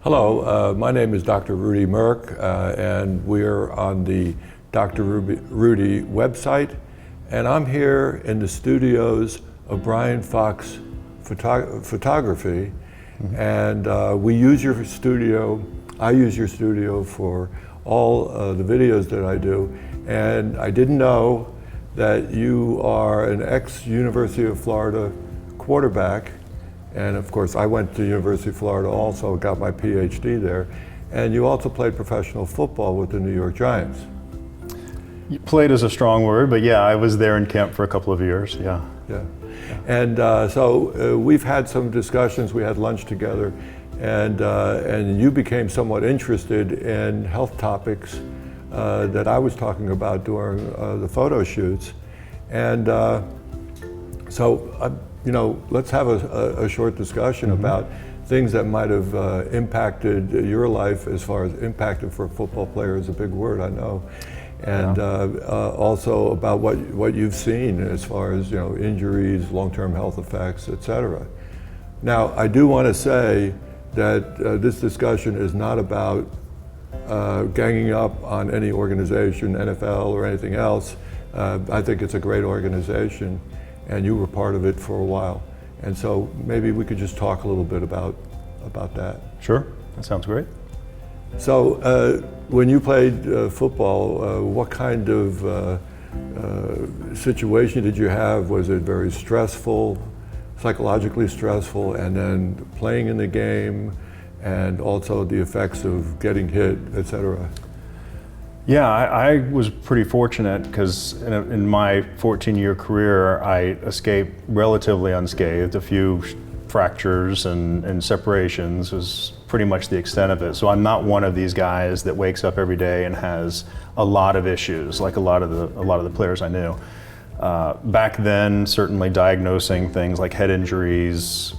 Hello, my name is Dr. Rudi Merck, and we're on the Dr. Rudi website, and I'm here in the studios of Brian Fox Photography, and we use your studio. I use your studio for all the videos that I do, and I didn't know that you are an ex-University of Florida quarterback. And of course, I went to University of Florida also, got my PhD there. And you also played professional football with the New York Giants. Played is a strong word, but yeah, I was there in camp for a couple of years, yeah. Yeah. And so we've had some discussions, we had lunch together, and you became somewhat interested in health topics that I was talking about during the photo shoots. And you know, let's have a short discussion about things that might have impacted your life. As far as impacted for a football player is a big word, I know. And also about what you've seen as far as, you know, injuries, long-term health effects, etc. Now, I do want to say that this discussion is not about ganging up on any organization, NFL or anything else. I think it's a great organization, and you were part of it for a while. And so maybe we could just talk a little bit about that. Sure, that sounds great. So when you played football, what kind of situation did you have? Was it very stressful, psychologically stressful, and then playing in the game, and also the effects of getting hit, etc.? Yeah, I was pretty fortunate because in my 14-year career, I escaped relatively unscathed. A few fractures and separations was pretty much the extent of it. So I'm not one of these guys that wakes up every day and has a lot of issues like a lot of the players I knew. Back then, certainly diagnosing things like head injuries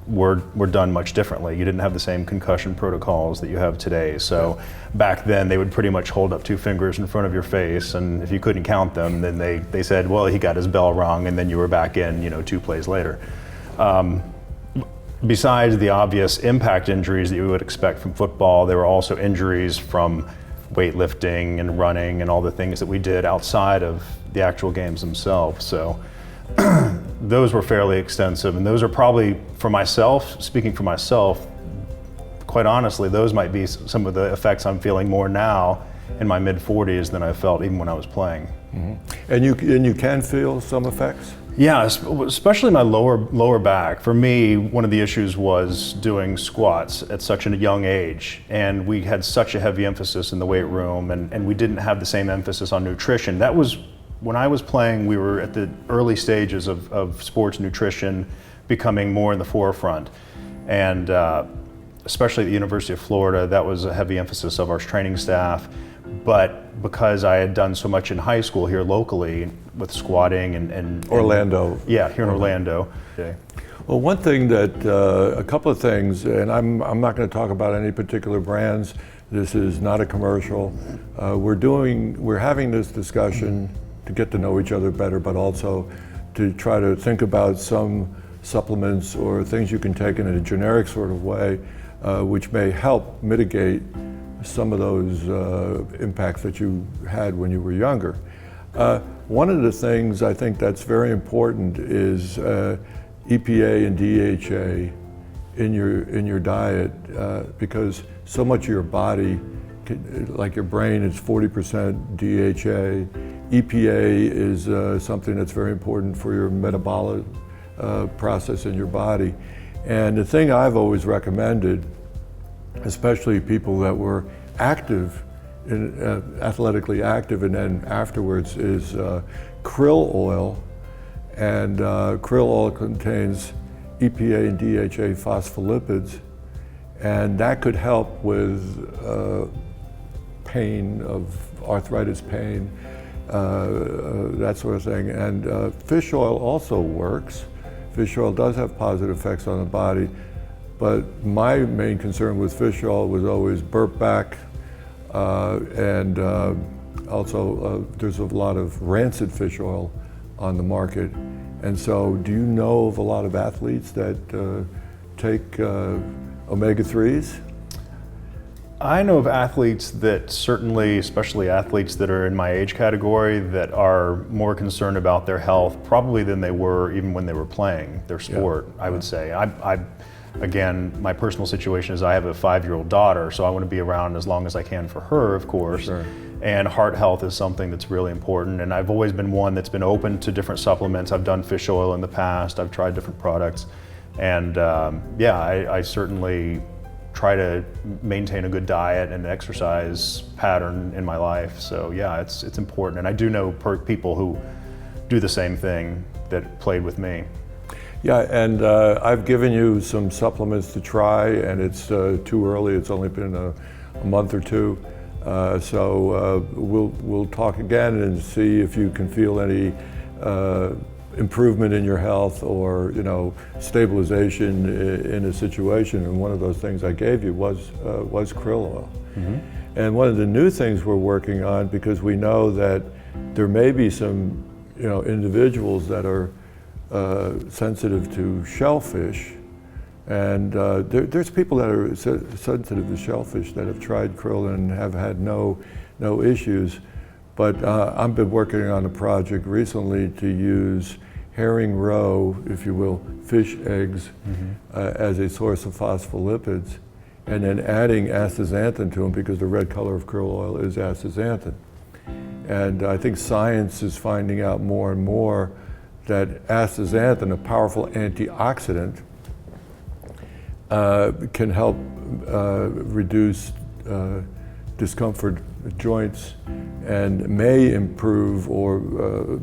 were done much differently. You didn't have the same concussion protocols that you have today. So back then they would pretty much hold up two fingers in front of your face, and if you couldn't count them, then they said, well, he got his bell rung, and then you were back in, you know, 2 plays later. Besides the obvious impact injuries that you would expect from football, there were also injuries from weightlifting and running and all the things that we did outside of the actual games themselves. So those were fairly extensive, and those are probably, for myself, speaking for myself, quite honestly, those might be some of the effects I'm feeling more now in my mid-40s than I felt even when I was playing. Mm-hmm. And you can feel some effects? Yeah, especially my lower back. For me, one of the issues was doing squats at such a young age, and we had such a heavy emphasis in the weight room, and we didn't have the same emphasis on nutrition. That was, when I was playing, we were at the early stages of sports nutrition becoming more in the forefront. And especially at the University of Florida, that was a heavy emphasis of our training staff. But because I had done so much in high school here locally with squatting and Orlando. Yeah, here in Orlando. Okay. Well, one thing that, a couple of things, and I'm not going to talk about any particular brands. This is not a commercial. We're having this discussion to get to know each other better, but also to try to think about some supplements or things you can take in a generic sort of way, which may help mitigate some of those impacts that you had when you were younger. One of the things I think that's very important is EPA and DHA in your diet, because so much of your body, like your brain, is 40% DHA. EPA is something that's very important for your metabolic process in your body. And the thing I've always recommended, especially people that were active, athletically active, and then afterwards, is krill oil. And krill oil contains EPA and DHA phospholipids, and that could help with pain, of arthritis pain, that sort of thing. And fish oil also works. Fish oil does have positive effects on the body, but my main concern with fish oil was always burp back, and also there's a lot of rancid fish oil on the market, And so do you know of a lot of athletes that take omega-3s? I know of athletes that certainly, especially athletes that are in my age category, that are more concerned about their health probably than they were even when they were playing their sport, I would say. Again, my personal situation is I have a 5-year-old daughter, so I want to be around as long as I can for her, of course. Sure. And heart health is something that's really important. And I've always been one that's been open to different supplements. I've done fish oil in the past. I've tried different products. And I certainly try to maintain a good diet and exercise pattern in my life. So yeah, it's important. And I do know people who do the same thing that played with me. Yeah, and I've given you some supplements to try, and it's too early. It's only been a month or two. So we'll talk again and see if you can feel any improvement in your health or stabilization in a situation. And one of those things I gave you was krill oil. Mm-hmm. And one of the new things we're working on, because we know that there may be some individuals that are sensitive to shellfish, and there's people that are sensitive to shellfish that have tried krill and have had no issues. But I've been working on a project recently to use herring roe, if you will, fish eggs, as a source of phospholipids, and then adding astaxanthin to them, because the red color of krill oil is astaxanthin. And I think science is finding out more and more that astaxanthin, a powerful antioxidant, can help reduce discomfort with joints and may improve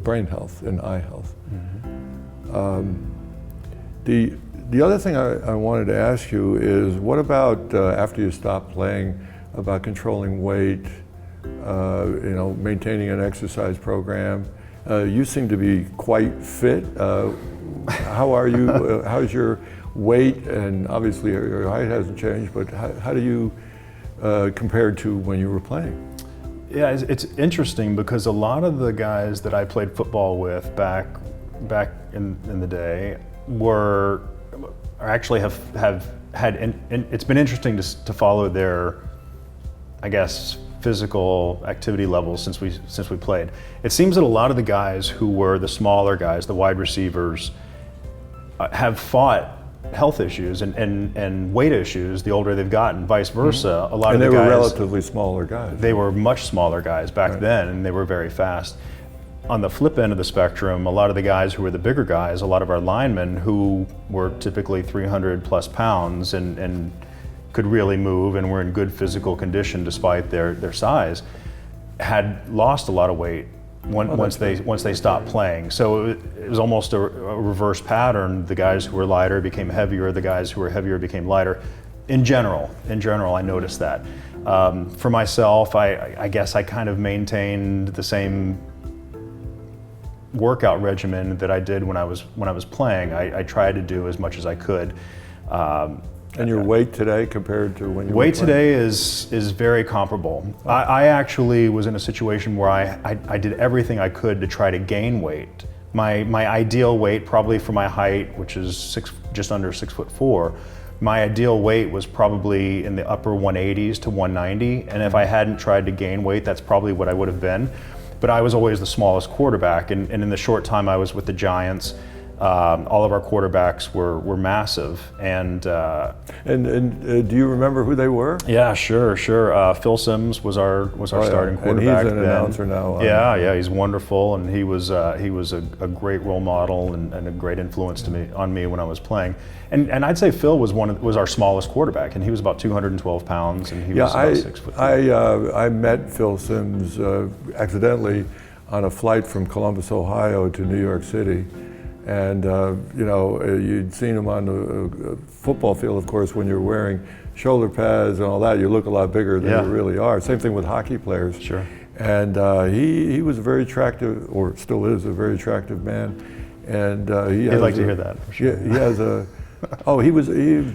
brain health and eye health. Mm-hmm. The other thing I wanted to ask you is, what about after you stop playing, about controlling weight, maintaining an exercise program? You seem to be quite fit. How are you? How's your weight? And obviously your height hasn't changed, but how do you compare to when you were playing? Yeah, it's interesting because a lot of the guys that I played football with back in the day actually have had, and it's been interesting to follow their, I guess, physical activity levels since we played. It seems that a lot of the guys who were the smaller guys, the wide receivers, have fought health issues and weight issues the older they've gotten, vice versa. Mm-hmm. A lot of the guys, and they were relatively smaller guys. They were much smaller guys back then, and they were very fast. On the flip end of the spectrum, a lot of the guys who were the bigger guys, a lot of our linemen who were typically 300 plus pounds and could really move and were in good physical condition despite their size, had lost a lot of weight once they stopped playing. So it was almost a reverse pattern. The guys who were lighter became heavier, the guys who were heavier became lighter. In general, I noticed that. For myself, I guess I kind of maintained the same workout regimen that I did when I was playing. I tried to do as much as I could. And your weight today compared to when you were Weight playing? today is very comparable. Oh. I actually was in a situation where I did everything I could to try to gain weight. My ideal weight, probably for my height, which is just under 6'4", my ideal weight was probably in the upper 180s to 190, and if I hadn't tried to gain weight, that's probably what I would have been. But I was always the smallest quarterback, and in the short time I was with the Giants, all of our quarterbacks were massive, and do you remember who they were? Yeah, sure. Phil Simms was our starting quarterback. And he's an announcer now. Yeah, he's wonderful, and he was a great role model and a great influence on me when I was playing. And I'd say Phil was our smallest quarterback, and he was about 212 pounds, and he was about 6'3". I met Phil Simms accidentally on a flight from Columbus, Ohio to New York City. And you'd seen him on the football field, of course, when you're wearing shoulder pads and all that, you look a lot bigger than you really are. Same thing with hockey players. Sure. And he was a very attractive, or still is a very attractive man. And he'd like to hear that, for sure. He has a, he was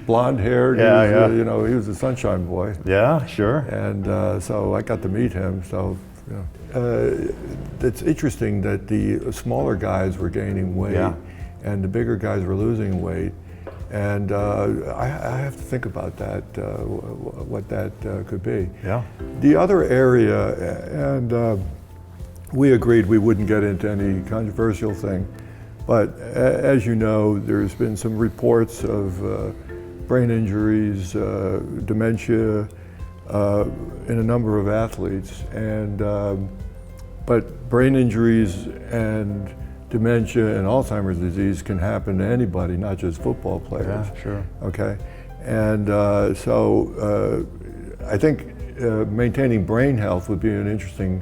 blonde haired. He was a sunshine boy. Yeah, sure. And so I got to meet him. So It's interesting that the smaller guys were gaining weight, Yeah. and the bigger guys were losing weight. And I have to think about that, what that could be. Yeah. The other area, and we agreed we wouldn't get into any controversial thing, but as you know, there's been some reports of brain injuries, dementia in a number of athletes, and but brain injuries and dementia and Alzheimer's disease can happen to anybody, not just football players. Yeah, sure. Okay, and so I think maintaining brain health would be an interesting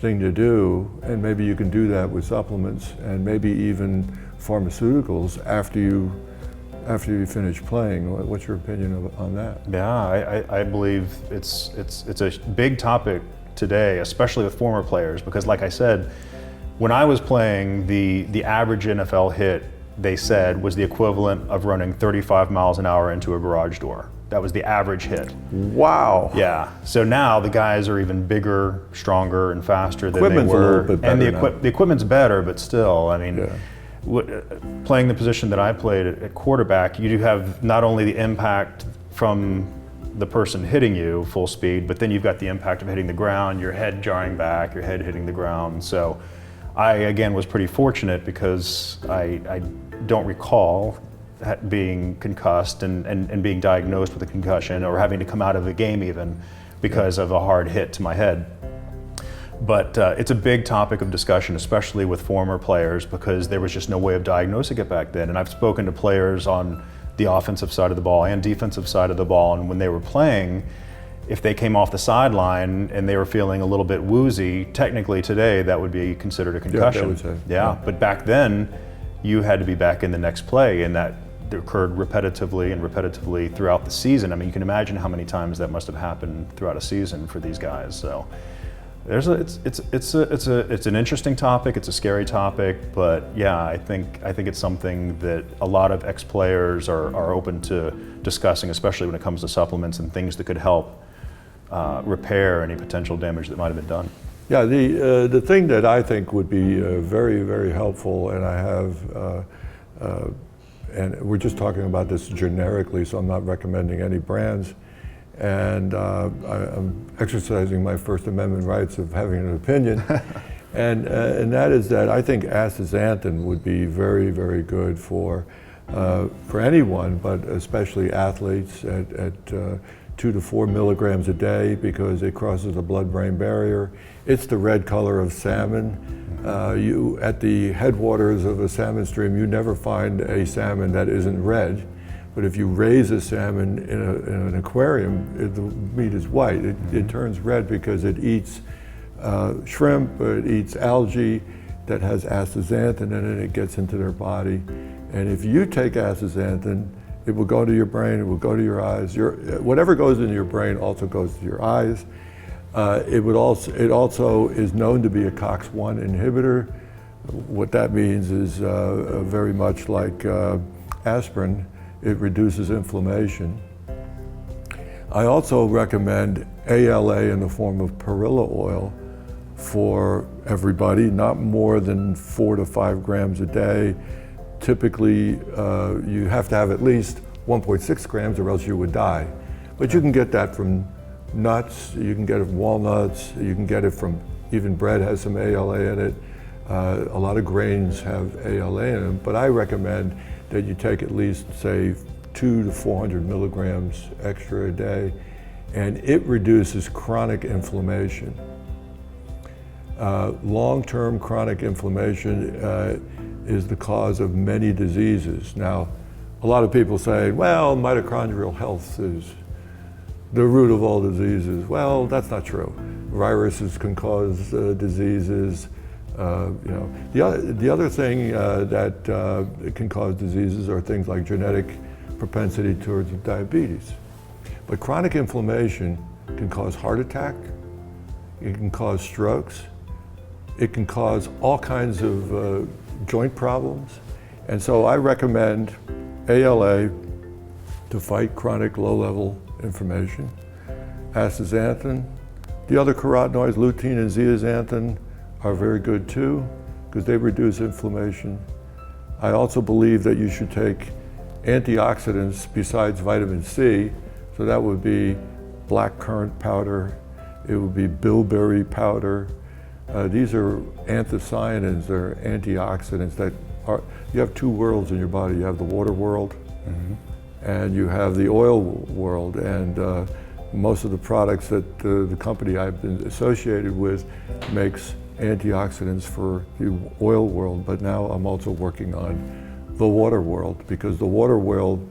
thing to do, and maybe you can do that with supplements and maybe even pharmaceuticals after you finish playing. What's your opinion on that? Yeah, I believe it's a big topic today, especially with former players, because like I said, when I was playing, the average NFL hit, they said, was the equivalent of running 35 miles an hour into a garage door. That was the average hit. Wow. Yeah. So now the guys are even bigger, stronger, and faster than Equipment's they were. a little bit better and the equipment's better, but still, I mean, Yeah. playing the position that I played at quarterback, you do have not only the impact from the person hitting you full speed, but then you've got the impact of hitting the ground, your head jarring back, your head hitting the ground. So I, again, was pretty fortunate because I don't recall being concussed and being diagnosed with a concussion or having to come out of the game even because of a hard hit to my head. But it's a big topic of discussion, especially with former players, because there was just no way of diagnosing it back then. And I've spoken to players on the offensive side of the ball and defensive side of the ball, and when they were playing, if they came off the sideline and they were feeling a little bit woozy, technically today that would be considered a concussion. Yeah, I would say. Yeah, but back then you had to be back in the next play, and that occurred repetitively throughout the season. I mean, you can imagine how many times that must have happened throughout a season for these guys. So it's an interesting topic. It's a scary topic, but yeah, I think it's something that a lot of ex-players are open to discussing, especially when it comes to supplements and things that could help repair any potential damage that might have been done. Yeah, the thing that I think would be very, very helpful, and I have, and we're just talking about this generically, so I'm not recommending any brands, and I'm exercising my First Amendment rights of having an opinion, and that is that I think astaxanthin would be very, very good for anyone, but especially athletes at 2 to 4 milligrams a day, because it crosses the blood-brain barrier. It's the red color of salmon. You at the headwaters of a salmon stream, you never find a salmon that isn't red. But if you raise a salmon in an aquarium, the meat is white. It turns red because it eats shrimp, it eats algae that has astaxanthin in it, and it gets into their body. And if you take astaxanthin, it will go to your brain, it will go to your eyes. Whatever goes into your brain also goes to your eyes. It also is known to be a COX-1 inhibitor. What that means is very much like aspirin, it reduces inflammation. I also recommend ALA in the form of perilla oil for everybody, not more than 4 to 5 grams a day. Typically, you have to have at least 1.6 grams or else you would die. But you can get that from nuts, you can get it from walnuts, you can get it from, even bread has some ALA in it. A lot of grains have ALA in them, but I recommend that you take at least, say, 200 to 400 milligrams extra a day, and it reduces chronic inflammation. Long-term chronic inflammation is the cause of many diseases. Now, a lot of people say, well, mitochondrial health is the root of all diseases. Well, that's not true. Viruses can cause diseases. The other thing that can cause diseases are things like genetic propensity towards diabetes. But chronic inflammation can cause heart attack, it can cause strokes, it can cause all kinds of joint problems. And so I recommend ALA to fight chronic low-level inflammation, astaxanthin The other carotenoids, lutein and zeaxanthin, are very good too, because they reduce inflammation. I also believe that you should take antioxidants besides vitamin C, so that would be black currant powder, it would be bilberry powder. These are anthocyanins, they're antioxidants that are, you have two worlds in your body. You have the water world, and you have the oil world, and most of the products that the company I've been associated with makes antioxidants for the oil world, but now I'm also working on the water world, because the water world,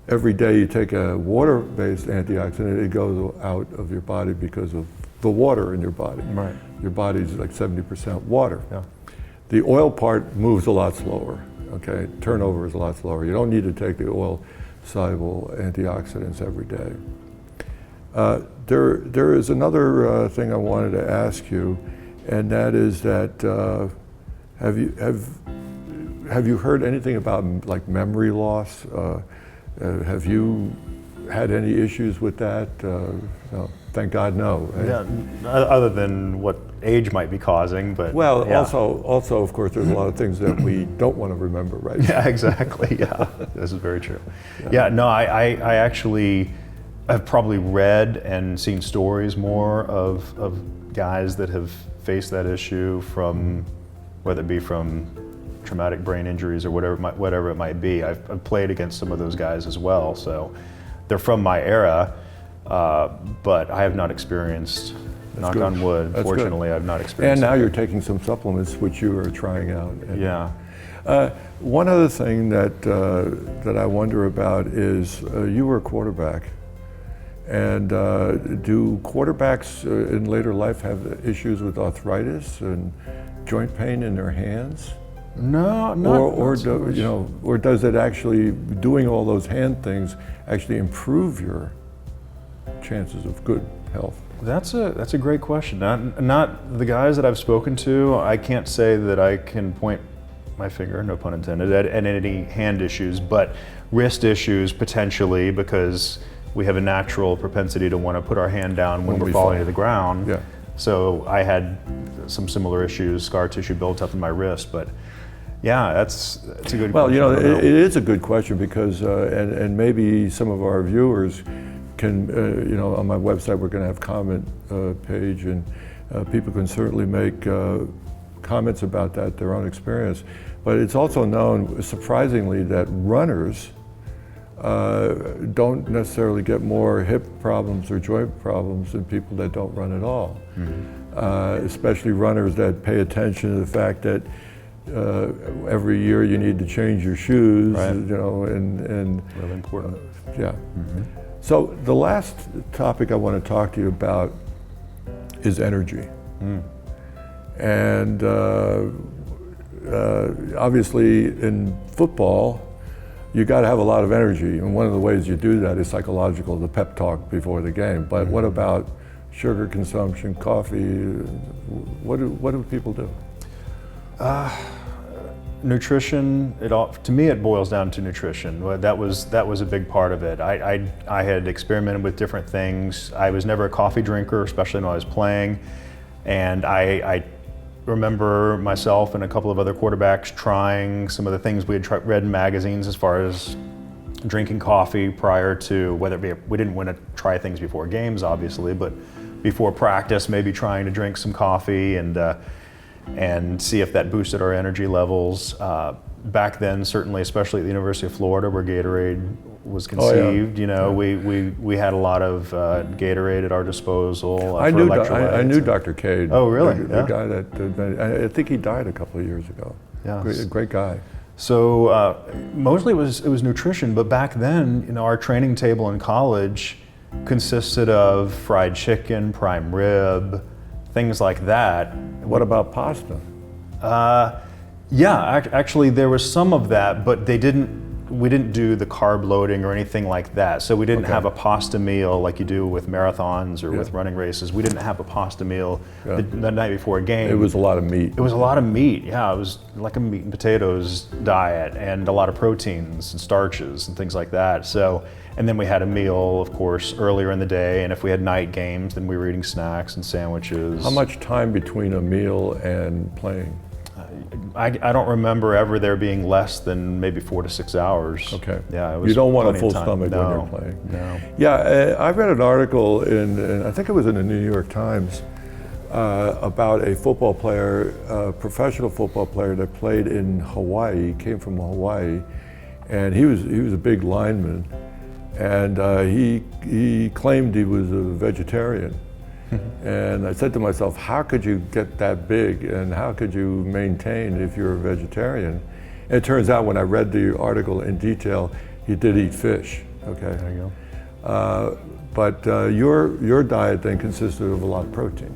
every day you take a water-based antioxidant, it goes out of your body because of the water in your body. Right. Your body is like 70% water. Yeah. The oil part moves a lot slower, okay? Turnover is a lot slower. You don't need to take the oil-soluble antioxidants every day. There is another thing I wanted to ask you, and that is that have you heard anything about like memory loss? Have you had any issues with that? No, thank God, no. Yeah, other than what age might be causing, but well, yeah. also, of course, there's a lot of things that we don't want to remember, right? Yeah, exactly. Yeah, this is very true. Yeah, no, I actually have probably read and seen stories more of guys that have faced that issue from, whether it be from traumatic brain injuries or whatever it might be. I've played against some of those guys as well, so they're from my era, but I have not experienced, knock on wood, fortunately, I've not experienced. And now you're taking some supplements which you are trying out. And, yeah. One other thing that I wonder about is you were a quarterback, and do quarterbacks in later life have issues with arthritis and joint pain in their hands? No, not so much. You know, or does it actually, doing all those hand things, actually improve your chances of good health? That's a great question. Not the guys that I've spoken to. I can't say that I can point my finger, no pun intended, at any hand issues, but wrist issues potentially, because we have a natural propensity to want to put our hand down when we're falling to the ground. Yeah. So I had some similar issues, scar tissue built up in my wrist, but yeah, that's a good question. Well, you know, it is a good question because, and maybe some of our viewers can, you know, on my website we're going to have comment page, and people can certainly make comments about that, their own experience. But it's also known, surprisingly, that runners don't necessarily get more hip problems or joint problems than people that don't run at all. Especially runners that pay attention to the fact that every year you need to change your shoes, right. You know, and really important. Yeah. So the last topic I want to talk to you about is energy. And obviously in football, you got to have a lot of energy, and one of the ways you do that is psychological, the pep talk before the game. But what about sugar consumption, coffee? What do people do? Nutrition. To me, it boils down to nutrition. That was a big part of it. I had experimented with different things. I was never a coffee drinker, especially when I was playing, and I remember myself and a couple of other quarterbacks trying some of the things we had read in magazines as far as drinking coffee prior to, whether it be, we didn't want to try things before games, obviously, but before practice, maybe trying to drink some coffee and see if that boosted our energy levels. Back then, certainly, especially at the University of Florida, where Gatorade was conceived, you know, we had a lot of Gatorade at our disposal. I knew Dr. Cade. Oh, really? The guy that I think he died a couple of years ago. Yeah, great guy. So mostly it was nutrition, but back then, you know, our training table in college consisted of fried chicken, prime rib, things like that. What about pasta? Yeah, actually there was some of that, but they didn't we didn't do the carb loading or anything like that. So we didn't have a pasta meal like you do with marathons or with running races. We didn't have a pasta meal the night before a game. It was a lot of meat. It was a lot of meat, yeah. It was like a meat and potatoes diet, and a lot of proteins and starches and things like that. So, and then we had a meal, of course, earlier in the day, and if we had night games, then we were eating snacks and sandwiches. How much time between a meal and playing? I don't remember ever there being less than maybe 4 to 6 hours. Okay. Yeah, it was you don't want a plenty of full time. stomach No, when you're playing. No. Yeah, I read an article in I think it was in the New York Times, about a football player, a professional football player that played in Hawaii. He came from Hawaii, and he was a big lineman, and he claimed he was a vegetarian. And I said to myself, how could you get that big, and how could you maintain if you're a vegetarian? And it turns out when I read the article in detail, he did eat fish. Okay. There you go. But your diet then consisted of a lot of protein.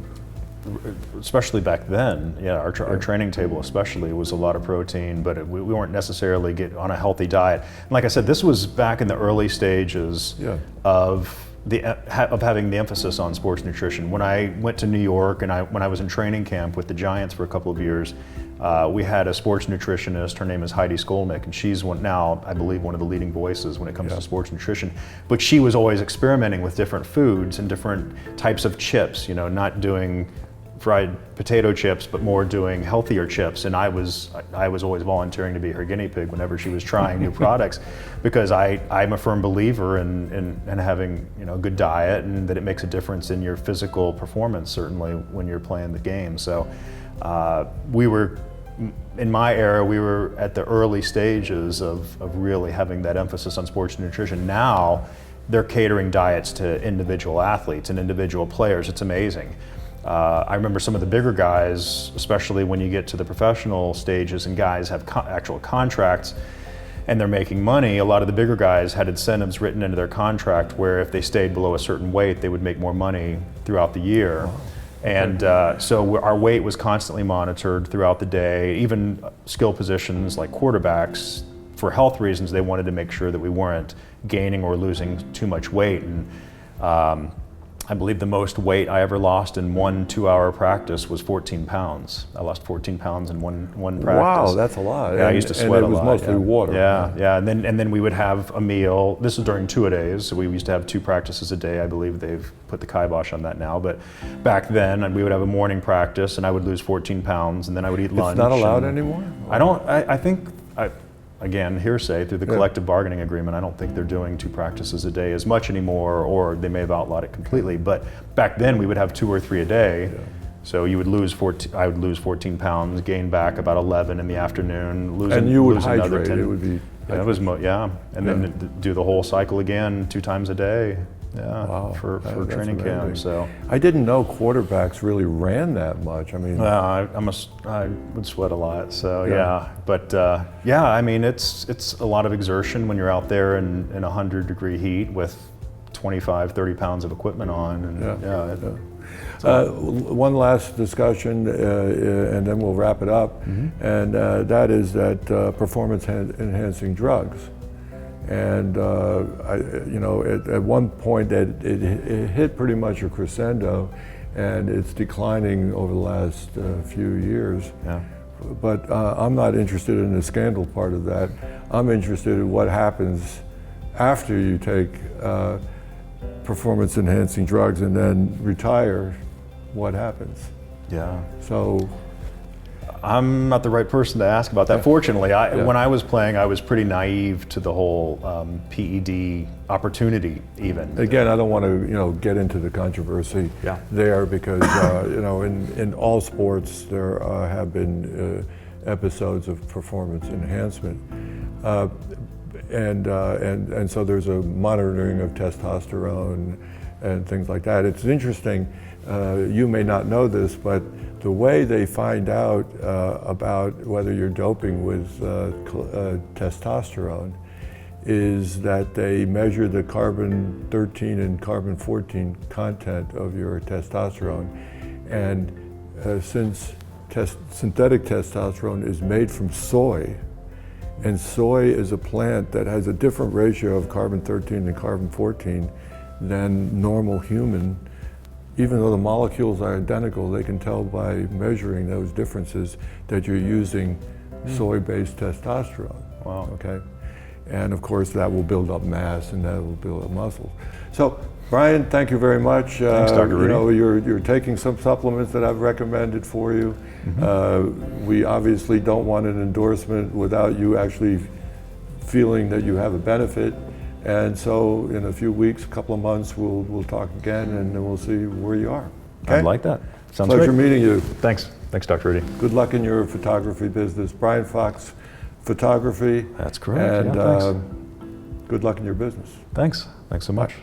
Especially back then, yeah, our training table especially was a lot of protein, but we weren't necessarily on a healthy diet. And like I said, this was back in the early stages of having the emphasis on sports nutrition. When I went to New York and when I was in training camp with the Giants for a couple of years, we had a sports nutritionist. Her name is Heidi Skolnick, and she's now, I believe, one of the leading voices when it comes to sports nutrition. But she was always experimenting with different foods and different types of chips, not doing fried potato chips, but more doing healthier chips. And I was always volunteering to be her guinea pig whenever she was trying new products, because I'm a firm believer in having a good diet, and that it makes a difference in your physical performance, certainly when you're playing the game. So in my era, we were at the early stages of really having that emphasis on sports nutrition. Now they're catering diets to individual athletes and individual players. It's amazing. I remember some of the bigger guys, especially when you get to the professional stages and guys have actual contracts and they're making money. A lot of the bigger guys had incentives written into their contract where if they stayed below a certain weight, they would make more money throughout the year. And so our weight was constantly monitored throughout the day. Even skill positions like quarterbacks, for health reasons, they wanted to make sure that we weren't gaining or losing too much weight. And I believe the most weight I ever lost in 1 2-hour practice was 14 pounds. I lost 14 pounds in one practice. Wow, that's a lot. Yeah, I used to sweat a lot. And it was mostly water. Yeah. And then we would have a meal. This was during two-a-days, so we used to have 2 practices a day. I believe they've put the kibosh on that now. But back then, we would have a morning practice, and I would lose 14 pounds, and then I would eat lunch. It's not allowed anymore? I think, again, hearsay through the collective bargaining agreement, I don't think they're doing 2 practices a day as much anymore, or they may have outlawed it completely. But back then we would have 2 or 3 a day. Yeah. So you would lose 14, I would lose 14 pounds, gain back about 11 in the afternoon, and you would lose another hydrate, 10. it would be... That was, and then do the whole cycle again 2 times a day. Yeah, wow, for training camp. So I didn't know quarterbacks really ran that much. I mean, I would sweat a lot. So but I mean, it's a lot of exertion when you're out there in 100-degree heat with 25, 30 pounds of equipment on. And one last discussion, and then we'll wrap it up. And that is that performance-enhancing drugs. And at one point it hit pretty much a crescendo, and it's declining over the last few years. Yeah. But I'm not interested in the scandal part of that. I'm interested in what happens after you take performance-enhancing drugs and then retire. What happens? Yeah. So. I'm not the right person to ask about that. Fortunately, when I was playing, I was pretty naive to the whole PED opportunity. Even again, I don't want to get into the controversy there, because in all sports there have been episodes of performance enhancement, and so there's a monitoring of testosterone and things like that. It's interesting. You may not know this, but the way they find out about whether you're doping with testosterone is that they measure the carbon 13 and carbon 14 content of your testosterone. And since synthetic testosterone is made from soy, And soy is a plant that has a different ratio of carbon-13 and carbon-14 than normal human. Even though the molecules are identical, they can tell by measuring those differences that you're using soy-based testosterone. Wow. Okay? And of course that will build up mass and that will build up muscle. So Brian, thank you very much. Thanks, Dr. Rudy. You know, you're taking some supplements that I've recommended for you. We obviously don't want an endorsement without you actually feeling that you have a benefit. And so in a few weeks, a couple of months, we'll talk again and then we'll see where you are. Okay? I'd like that. Sounds Pleasure great. meeting you. Thanks. Thanks, Dr. Rudy. Good luck in your photography business. Brian Fox Photography. That's correct. And yeah, thanks. good luck in your business. Thanks so much.